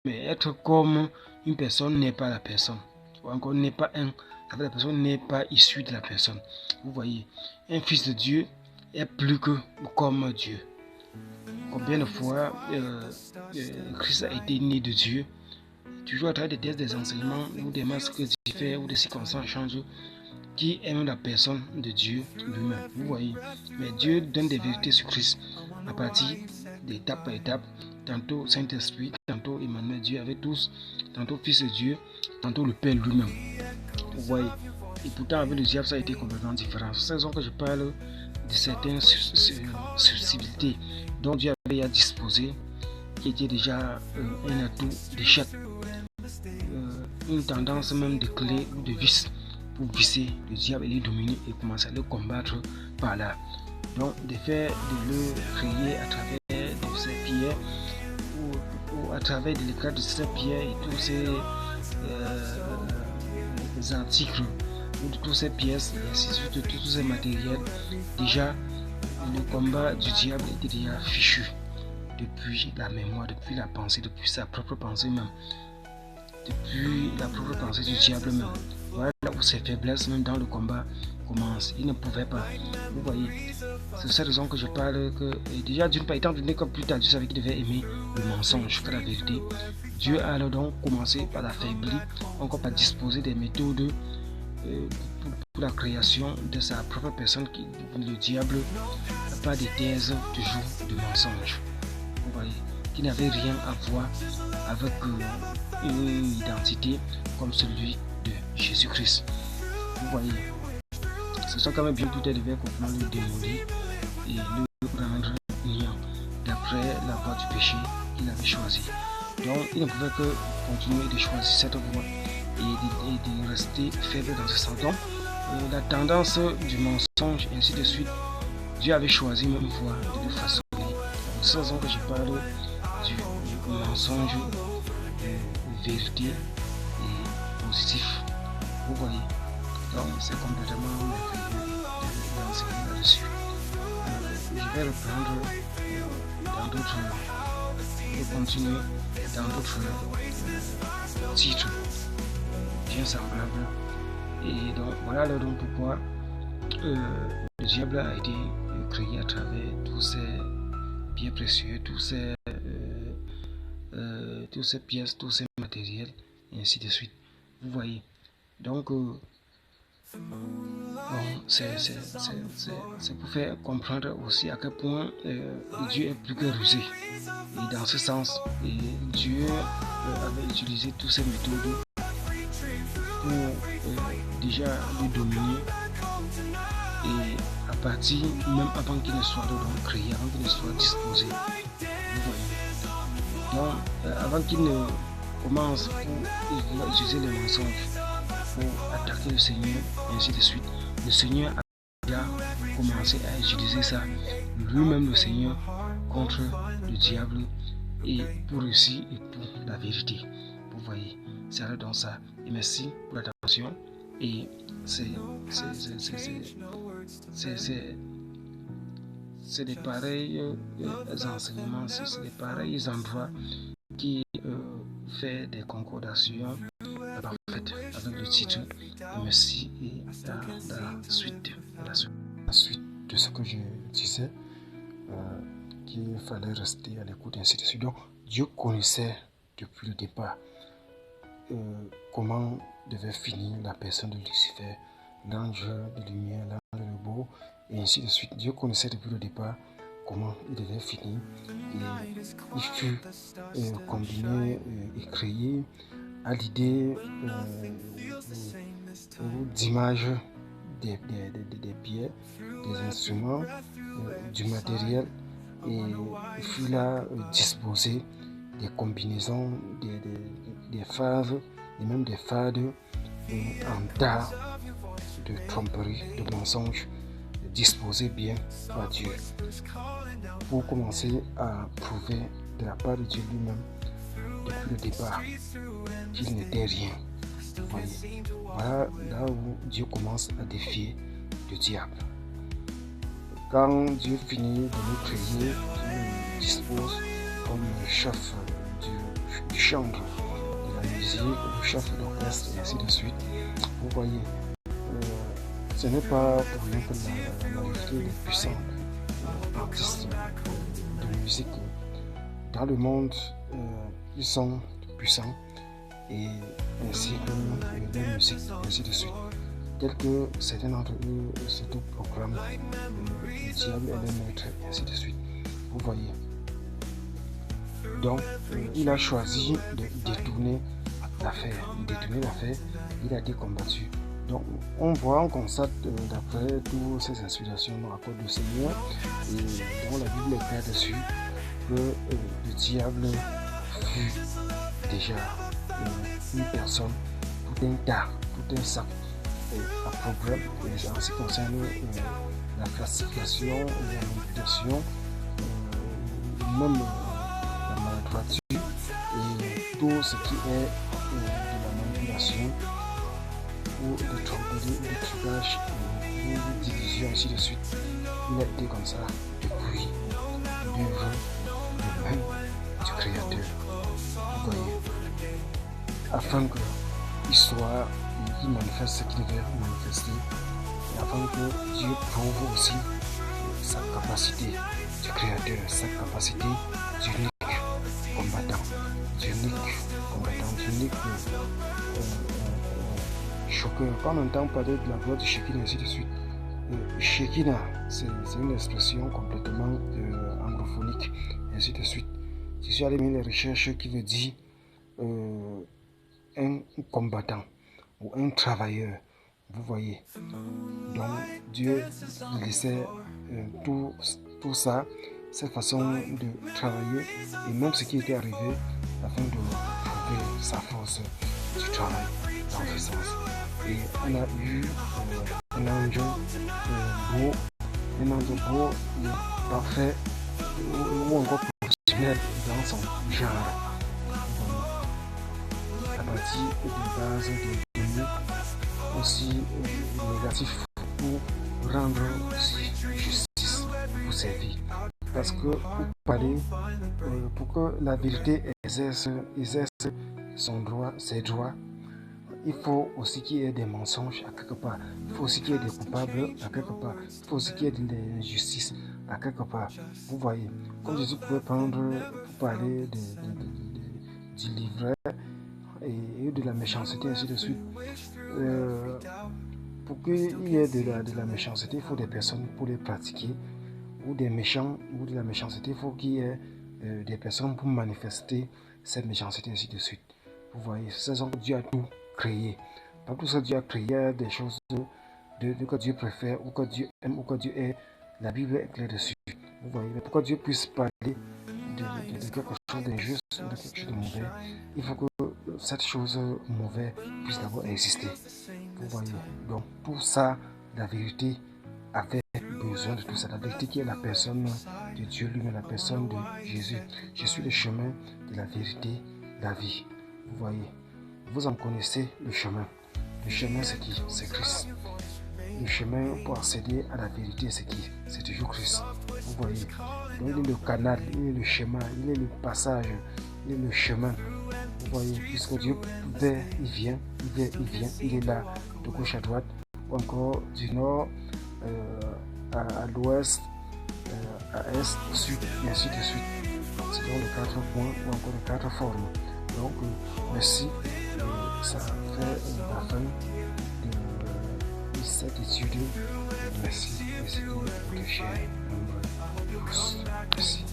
Mais être comme une personne n'est pas la personne. Ou encore n'est pas un. Avec la personne n'est pas issu de la personne. Vous voyez, un fils de Dieu est plus que comme Dieu. Combien de fois Christ a été né de Dieu, toujours à travers des enseignements ou des masques différents ou des circonstances changent qui aime la personne de Dieu lui-même. Vous voyez, mais Dieu donne des vérités sur Christ à partir d'étape par étape. Tantôt Saint-Esprit, tantôt Emmanuel, Dieu avec tous, tantôt Fils de Dieu, tantôt le Père lui-même. Vous voyez, et pourtant avec le diable ça a été complètement différent. C'est pour ça que je parle de certaines susceptibilités dont Dieu avait à disposer, qui était déjà un atout d'échec, une tendance même de clé ou de vice pour visser le diable et les dominer et commencer à le combattre par là. Donc, de faire de le créer à travers de ces pierres ou à travers de l'éclat de ces pierres et tous ces articles ou de toutes ces pièces et ainsi de suite, de tous ces matériels. Déjà, le combat du diable était déjà fichu depuis la mémoire, depuis la pensée, depuis sa propre pensée même, depuis la propre pensée du diable même. Voilà où ses faiblesses même dans le combat commencent. Il ne pouvait pas. Vous voyez, c'est cette raison que je parle que déjà d'une part, étant donné que plus tard Dieu savait qu'il devait aimer le mensonge que la vérité, Dieu a alors donc commencé par l'affaiblir, encore par disposer des méthodes pour la création de sa propre personne, le diable, par des thèses toujours de mensonge. Vous voyez, qui n'avait rien à voir avec une identité comme celui de Jésus-Christ. Vous voyez, ce sont quand même bien plus tard devait complètement le démolir et le rendre niant d'après la voie du péché qu'il avait choisi. Donc il ne pouvait que continuer de choisir cette voie et de rester faible dans ce sens. Donc la tendance du mensonge ainsi de suite, Dieu avait choisi même une voie de le façonner. C'est la raison que je parle du mensonge, de vérité et positif. Vous voyez, donc c'est complètement merveilleux d'enseigner là-dessus. Je vais reprendre dans d'autres, et continuer dans d'autres titres bien semblables. Et donc voilà donc pourquoi le diable a été créé à travers tous ces biens précieux, tous ces pièces, tous ces matériels, et ainsi de suite. Vous voyez. Donc, c'est pour faire comprendre aussi à quel point Dieu est plus que rusé. Et dans ce sens, Dieu avait utilisé toutes ces méthodes pour déjà le dominer. Et à partir, même avant qu'il ne soit donc créé, avant qu'il ne soit disposé. Vous voyez. Donc, avant qu'il ne commence pour utiliser les mensonges pour attaquer le Seigneur, et ainsi de suite, le Seigneur a déjà commencé à utiliser ça, lui-même le Seigneur, contre le diable et pour réussir et pour la vérité. Vous voyez, c'est alors dans ça. Et merci pour l'attention. Et c'est des pareils enseignements, c'est des pareils endroits qui fait des concordations parfaites avec le titre. Et merci et la suite de ce que je disais, qu'il fallait rester à l'écoute ainsi de suite. Donc Dieu connaissait depuis le départ comment devait finir la personne de Lucifer, l'ange de lumière, l'ange de beau, et ainsi de suite. Dieu connaissait depuis le départ comment il devait finir. Et il fut combiné et créé à l'idée d'images des pierres, des instruments, du matériel, et il fut là disposé des combinaisons, des phases et même des fades en tas de tromperie, de mensonges disposés bien par Dieu pour commencer à prouver de la part de Dieu lui-même depuis le départ qu'il n'était rien. Voyez. Voilà là où Dieu commence à défier le diable. Quand Dieu finit de nous créer, il nous dispose comme chef du chantre, de la musique, le chef d'orchestre et ainsi de suite. Vous voyez, ce n'est pas pour rien que la majorité des puissants artistes de musique dans le monde, ils sont puissants et ainsi que la musique, ainsi de suite. Tel que certains d'entre eux s'autoproclament le diable est le maître, et ainsi de suite. Vous voyez. Donc, il a choisi de détourner l'affaire. Il a été combattu. Donc, on constate d'après toutes ces inspirations dans la parole du Seigneur, et dans la Bible est claire dessus, que le diable fut déjà une personne, tout un tas, tout un sac à problème en ce qui concerne la classification, la manipulation, même la maladroiture et tout ce qui est de la manipulation ou de tromperie, de trucage, de division, ainsi de suite. Il a été comme ça depuis l'œuvre même du Créateur. Vous voyez, afin qu'il manifeste ce qu'il veut manifester, et afin que Dieu prouve aussi sa capacité du Créateur, sa capacité d'unique combattant, d'unique choqueur. Quand on entend parler de la gloire du Shekinah, ainsi de suite, Shekinah, c'est une expression complètement anglophonique, ainsi de suite. Je suis allé faire les recherches qui veut dire un combattant ou un travailleur. Vous voyez. Donc Dieu laissait tout ça, cette façon de travailler et même ce qui était arrivé afin de prouver sa force du travail dans ce sens. Et on a eu un ange beau, parfait ou encore professionnel dans son genre. À partir de base de données aussi négatifs pour rendre aussi justice pour servir. Parce que pour que la vérité exerce son droit, ses droits, il faut aussi qu'il y ait des mensonges à quelque part. Il faut aussi qu'il y ait des coupables à quelque part. Il faut aussi qu'il y ait de l'injustice à quelque part. Vous voyez, comme Jésus pouvait prendre pour parler du livret et de la méchanceté, ainsi de suite. Pour qu'il y ait de la méchanceté, il faut des personnes pour les pratiquer. Ou des méchants, ou de la méchanceté, il faut qu'il y ait des personnes pour manifester cette méchanceté, ainsi de suite. Vous voyez, c'est ça que Dieu a tout créé. Pas tout ça, Dieu a créé des choses que Dieu préfère, ou que Dieu aime, ou que Dieu est. La Bible est claire dessus. Vous voyez, mais pour que Dieu puisse parler de quelque chose d'injuste, de quelque chose de mauvais, il faut que cette chose mauvaise puisse d'abord exister. Vous voyez, donc tout ça, la vérité avait besoin de tout ça. La vérité qui est la personne de Dieu lui-même, la personne de Jésus. Je suis le chemin de la vérité, la vie. Vous voyez, vous en connaissez le chemin. Le chemin, c'est qui? C'est Christ. Le chemin pour accéder à la vérité, c'est qui? C'est toujours Christ. Vous voyez, donc il est le canal, il est le chemin, il est le passage, il est le chemin. Vous voyez, puisque Dieu il vient, il est là, de gauche à droite, ou encore du nord à l'ouest, à l'est, au sud, et ainsi de suite. C'est donc les 4 points ou encore les 4 formes. Donc, merci. Ça fait la fin de cette étude. Merci de votre cher. Merci.